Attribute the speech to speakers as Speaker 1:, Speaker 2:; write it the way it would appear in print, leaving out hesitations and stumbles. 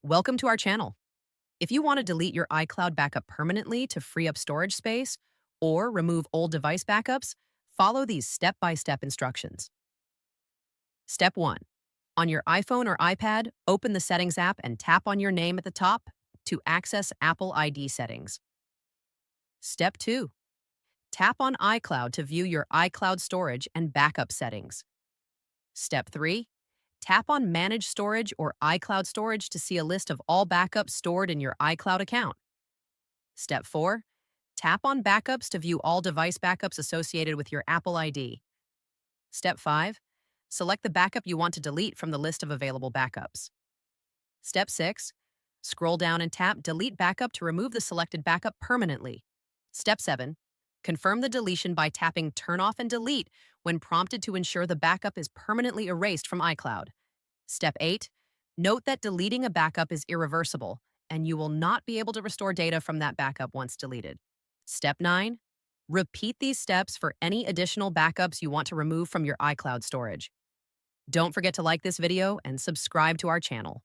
Speaker 1: Welcome to our channel. If you want to delete your iCloud backup permanently to free up storage space or remove old device backups, follow these step-by-step instructions. Step 1. On your iPhone or iPad, open the Settings app and tap on your name at the top to access Apple ID settings. Step 2. Tap on iCloud to view your iCloud storage and backup settings. Step 3. Tap on Manage Storage or iCloud Storage to see a list of all backups stored in your iCloud account. Step 4. Tap on Backups to view all device backups associated with your Apple ID. Step 5. Select the backup you want to delete from the list of available backups. Step 6. Scroll down and tap Delete Backup to remove the selected backup permanently. Step 7. Confirm the deletion by tapping Turn Off and Delete when prompted to ensure the backup is permanently erased from iCloud. Step 8. Note that deleting a backup is irreversible, and you will not be able to restore data from that backup once deleted. Step 9. Repeat these steps for any additional backups you want to remove from your iCloud storage. Don't forget to like this video and subscribe to our channel.